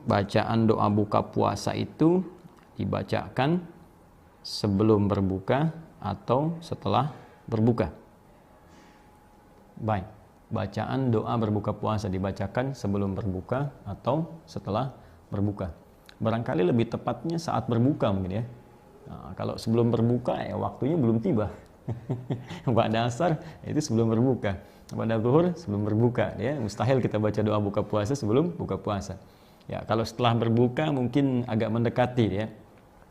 bacaan doa buka puasa itu dibacakan sebelum berbuka atau setelah berbuka? Baik, bacaan doa berbuka puasa dibacakan sebelum berbuka atau setelah berbuka. Barangkali lebih tepatnya saat berbuka mungkin ya. Nah, kalau sebelum berbuka ya waktunya belum tiba. Pada asar itu sebelum berbuka, pada zuhur sebelum berbuka ya, mustahil kita baca doa buka puasa sebelum buka puasa. Ya, kalau setelah berbuka mungkin agak mendekati ya.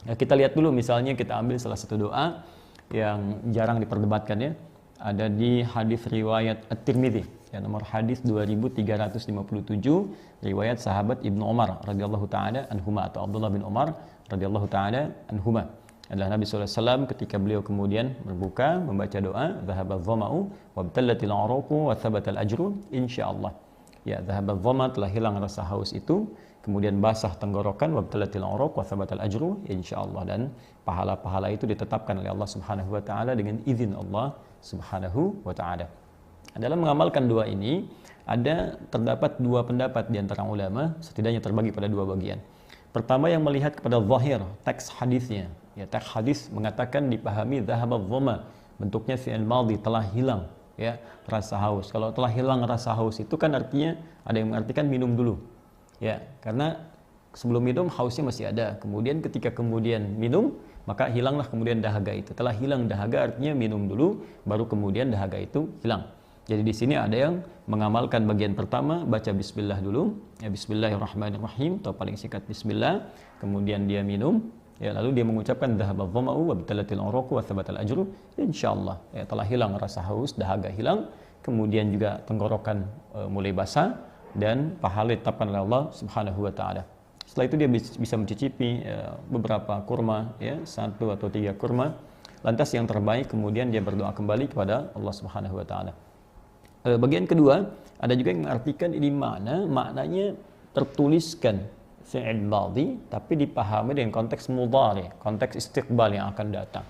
Ya, kita lihat dulu misalnya kita ambil salah satu doa yang jarang diperdebatkan ya. Ada di hadis riwayat At-Tirmidzi ya, nomor hadis 2357, riwayat sahabat Ibnu Umar radhiyallahu taala anhuma atau Abdullah bin Umar radhiyallahu taala anhuma. Adalah Nabi SAW ketika beliau kemudian berbuka membaca doa dhahabadz dhama'u wabtallatil 'uraqu wa thabatal ajru insyaallah. Ya, dhahabadz dhama, telah hilang rasa haus itu, kemudian basah tenggorokan, wabtallatil 'uraq wa thabatal ajru insyaallah, dan pahala-pahala itu ditetapkan oleh Allah Subhanahu wa taala dengan izin Allah Subhanahu wa taala. Dalam mengamalkan doa ini terdapat dua pendapat di antara ulama, setidaknya terbagi pada dua bagian. Pertama yang melihat kepada zahir teks hadisnya. Ya, teks hadis mengatakan dipahami dhahabadz dhama, bentuknya fi'il madhi, telah hilang ya rasa haus. Kalau telah hilang rasa haus itu kan artinya ada yang mengartikan minum dulu. Ya, karena sebelum minum hausnya masih ada. Kemudian ketika kemudian minum, maka hilanglah kemudian dahaga itu. Telah hilang dahaga artinya minum dulu, baru kemudian dahaga itu hilang. Jadi di sini ada yang mengamalkan bagian pertama, baca bismillah dulu, ya bismillahirrahmanirrahim, atau paling singkat bismillah, kemudian dia minum, ya lalu dia mengucapkan dhahabadz dhama'u wabtallatil 'uraqu wa thabatal ajru insyaallah. Ya, telah hilang rasa haus, dahaga hilang, kemudian juga tenggorokan mulai basah, dan pahala ditetapkan oleh Allah Subhanahu wa taala. Setelah itu dia bisa mencicipi beberapa kurma ya, 1 atau 3 kurma. Lantas yang terbaik kemudian dia berdoa kembali kepada Allah Subhanahu wa taala. Bagian kedua, ada juga yang mengartikan ini maknanya tertuliskan fi'il madhi tapi dipahami dengan konteks mudhari, konteks istiqbal yang akan datang.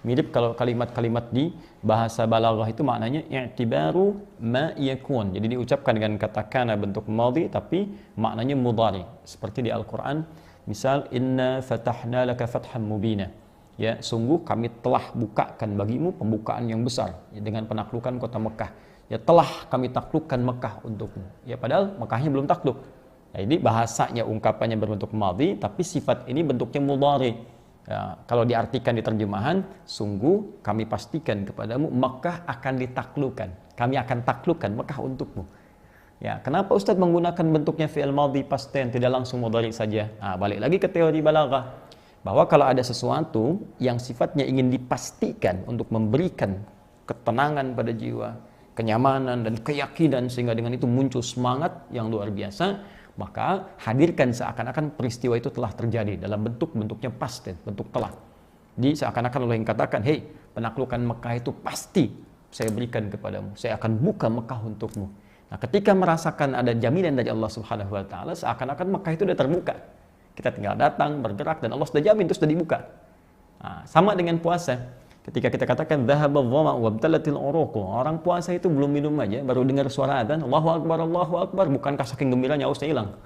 Mirip kalau kalimat-kalimat di bahasa balaghah itu maknanya i'tibaru ma yakun. Jadi diucapkan dengan kata kana bentuk madhi tapi maknanya mudhari. Seperti di Al-Qur'an, misal inna fatahna laka fathan mubina. Ya, sungguh kami telah bukakan bagimu pembukaan yang besar ya, dengan penaklukan kota Mekah. Ya, telah kami taklukkan Mekah untukmu. Ya, padahal Mekahnya belum takluk. Nah, ini bahasanya ungkapannya berbentuk madhi tapi sifat ini bentuknya mudhari. Ya, kalau diartikan di terjemahan, sungguh kami pastikan kepadamu Mekah akan ditaklukkan. Kami akan taklukkan Mekah untukmu. Ya, kenapa Ustaz menggunakan bentuknya fi'il madhi past tense tidak langsung mudhari saja? Nah, balik lagi ke teori balaghah, bahwa kalau ada sesuatu yang sifatnya ingin dipastikan untuk memberikan ketenangan pada jiwa, kenyamanan dan keyakinan sehingga dengan itu muncul semangat yang luar biasa, maka hadirkan seakan-akan peristiwa itu telah terjadi dalam bentuknya past tense, bentuk telah. Jadi seakan-akan Allah yang katakan, hei, penaklukan Mekah itu pasti saya berikan kepadamu, saya akan buka Mekah untukmu. Nah, ketika merasakan ada jaminan dari Allah Subhanahu wa taala, seakan-akan Mekah itu sudah terbuka. Kita tinggal datang, bergerak, dan Allah sudah jamin itu sudah dibuka. Nah, sama dengan puasa. Ketika kita katakan dhahabadz dhama'u wabtallatil 'uraqu, orang puasa itu belum minum aja, baru dengar suara adzan, Allahu Akbar, bukankah saking gembiranya hausnya hilang?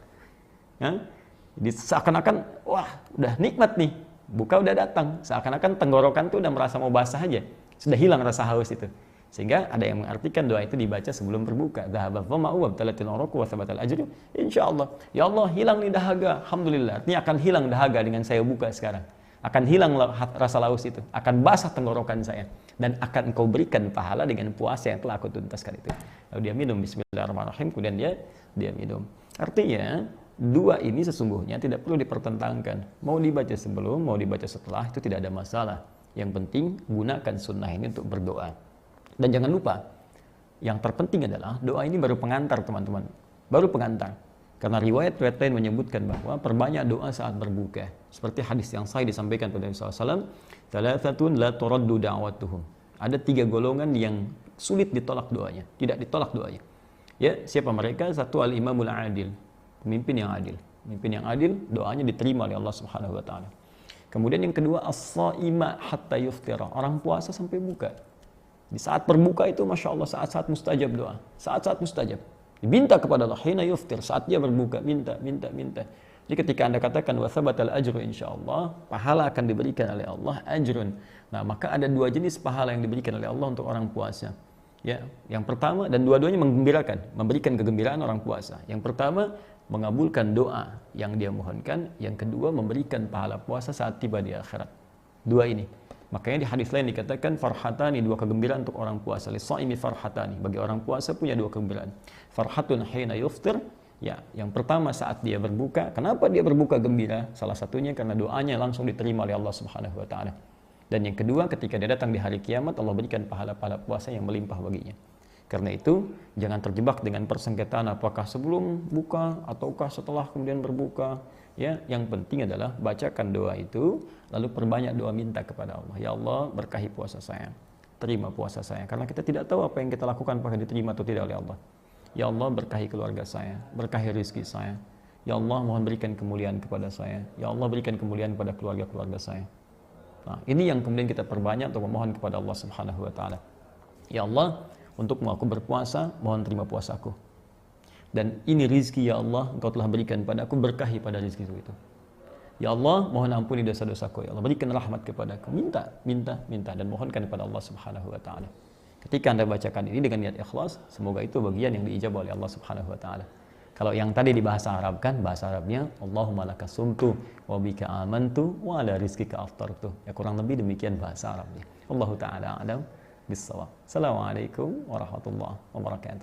Ya? Jadi seakan-akan, wah, udah nikmat nih, buka udah datang, seakan-akan tenggorokan tuh udah merasa mau basah aja, sudah hilang rasa haus itu. Sehingga ada yang mengartikan doa itu dibaca sebelum berbuka, dhahabadz dhama'u wabtallatil 'uraqu wa thabatal ajru insyaallah. Ya Allah, hilang nih dahaga, alhamdulillah. Artinya akan hilang dahaga dengan saya buka sekarang. Akan hilang rasa laus itu, akan basah tenggorokan saya, dan akan engkau berikan pahala dengan puasa yang telah aku tuntaskan itu. Lalu dia minum bismillahirrahmanirrahim, kemudian dia minum. Artinya dua ini sesungguhnya tidak perlu dipertentangkan, mau dibaca sebelum, mau dibaca setelah, itu tidak ada masalah. Yang penting gunakan sunnah ini untuk berdoa. Dan jangan lupa, yang terpenting adalah doa ini baru pengantar teman-teman, baru pengantar. Karena riwayat-riwayat lain menyebutkan bahwa perbanyak doa saat berbuka. Seperti hadis yang sahih disampaikan pada Nabi SAW, "Thalathatun la turaddu da'watuhum." Ada 3 golongan yang sulit ditolak doanya, tidak ditolak doanya. Ya, siapa mereka? Satu, al-imamul adil, pemimpin yang adil. Pemimpin yang adil, doanya diterima oleh Allah Subhanahu wa taala. Kemudian yang kedua, as-shaima hatta yuftira, orang puasa sampai buka. Di saat berbuka itu Masya Allah saat-saat mustajab doa, saat-saat mustajab. Diminta kepada Allah, hina yuftir, saat dia berbuka, minta. Jadi ketika Anda katakan wa tsabatal ajru insyaallah, pahala akan diberikan oleh Allah, ajrun. Nah, maka ada dua jenis pahala yang diberikan oleh Allah untuk orang puasa. Ya, yang pertama, dan dua-duanya menggembirakan, memberikan kegembiraan orang puasa. Yang pertama, mengabulkan doa yang dia mohonkan. Yang kedua, memberikan pahala puasa saat tiba di akhirat. Dua ini. Makanya di hadis lain dikatakan farhatani, dua kegembiraan untuk orang puasa. Lis-shaimi farhatani, bagi orang puasa punya dua kegembiraan. Farhatun hina yuftir. Ya, yang pertama saat dia berbuka. Kenapa dia berbuka gembira? Salah satunya karena doanya langsung diterima oleh Allah Subhanahu wa taala. Dan yang kedua, ketika dia datang di hari kiamat, Allah berikan pahala-pahala puasa yang melimpah baginya. Karena itu, jangan terjebak dengan persengketaan apakah sebelum buka ataukah setelah kemudian berbuka. Ya, yang penting adalah bacakan doa itu, lalu perbanyak doa minta kepada Allah. Ya Allah, berkahi puasa saya. Terima puasa saya. Karena kita tidak tahu apa yang kita lakukan apakah diterima atau tidak oleh Allah. Ya Allah, berkahi keluarga saya, berkahi rezeki saya. Ya Allah, mohon berikan kemuliaan kepada saya. Ya Allah, berikan kemuliaan kepada keluarga-keluarga saya. Nah, ini yang kemudian kita perbanyak untuk memohon kepada Allah Subhanahu wa taala. Ya Allah, untukmu aku berpuasa, mohon terima puasaku. Dan ini rizki ya Allah, Engkau telah berikan padaku, berkahi pada rizki itu. Ya Allah, mohon ampuni dosa-dosaku. Ya Allah, berikan rahmat kepadaku. Minta dan mohonkan kepada Allah Subhanahu wa taala. Ketika Anda bacakan ini dengan niat ikhlas, semoga itu bagian yang diijabah oleh Allah Subhanahu wa taala. Kalau yang tadi di bahasa Arab kan, bahasa Arabnya Allahumma laka sumtu wa bika amantu wa ala rizqika aftartu. Ya kurang lebih demikian bahasa Arabnya. Allahu taala a'lam bissawab. Assalamualaikum warahmatullahi wabarakatuh.